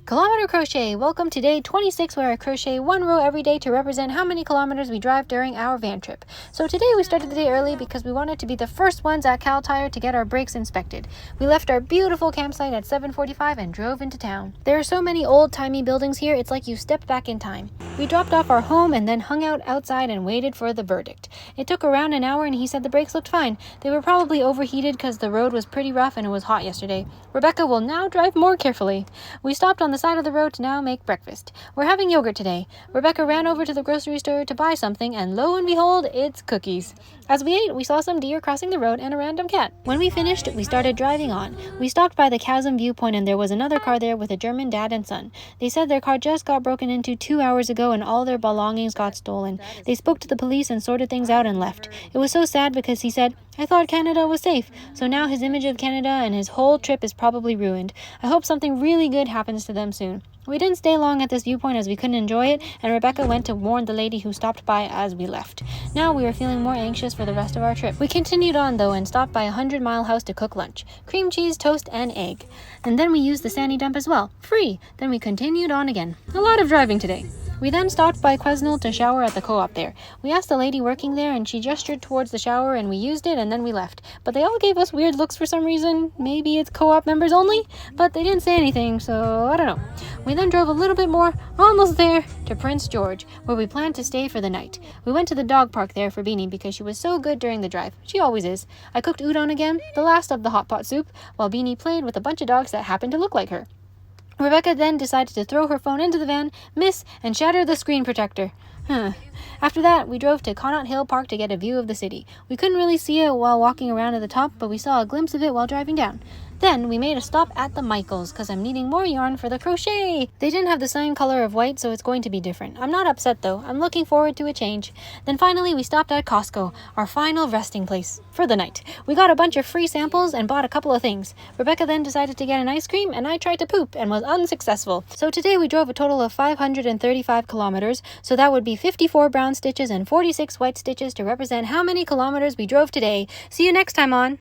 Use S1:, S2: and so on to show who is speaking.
S1: Kilometer crochet! Welcome to day 26 where I crochet one row every day to represent how many kilometers we drive during our van trip. So today we started the day early because we wanted to be the first ones at Cal Tire to get our brakes inspected. We left our beautiful campsite at 7:45 and drove into town. There are so many old-timey buildings here, it's like you stepped back in time. We dropped off our home and then hung out outside and waited for the verdict. It took around an hour and he said the brakes looked fine. They were probably overheated because the road was pretty rough and it was hot yesterday. Rebecca will now drive more carefully. We stopped on the side of the road to now make breakfast. We're having yogurt today. Rebecca ran over to the grocery store to buy something, and lo and behold, it's cookies. As we ate, we saw some deer crossing the road and a random cat. When we finished, we started driving on. We stopped by the chasm viewpoint and there was another car there with a German dad and son. They said their car just got broken into 2 hours ago and all their belongings got stolen. They spoke to the police and sorted things out and left. It was so sad because he said, "I thought Canada was safe." So now his image of Canada and his whole trip is probably ruined. I hope something really good happens to them soon. We didn't stay long at this viewpoint as we couldn't enjoy it, and Rebecca went to warn the lady who stopped by as we left. Now we are feeling more anxious for the rest of our trip. We continued on though and stopped by a 100-mile house to cook lunch. Cream cheese, toast, and egg. And then we used the sandy dump as well. Free! Then we continued on again. A lot of driving today. We then stopped by Quesnel to shower at the co-op there. We asked the lady working there and she gestured towards the shower and we used it and then we left. But they all gave us weird looks for some reason. Maybe it's co-op members only? But they didn't say anything, so I don't know. We then drove a little bit more, almost there, to Prince George, where we planned to stay for the night. We went to the dog park there for Beanie because she was so good during the drive. She always is. I cooked udon again, the last of the hot pot soup, while Beanie played with a bunch of dogs that happened to look like her. Rebecca then decided to throw her phone into the van, miss, and shatter the screen protector. After that, we drove to Connaught Hill Park to get a view of the city. We couldn't really see it while walking around at the top, but we saw a glimpse of it while driving down. Then we made a stop at the Michaels because I'm needing more yarn for the crochet. They didn't have the same color of white, so it's going to be different. I'm not upset though. I'm looking forward to a change. Then finally we stopped at Costco, our final resting place for the night. We got a bunch of free samples and bought a couple of things. Rebecca then decided to get an ice cream and I tried to poop and was unsuccessful. So today we drove a total of 535 kilometers, so that would be 54 brown stitches and 46 white stitches to represent how many kilometers we drove today. See you next time on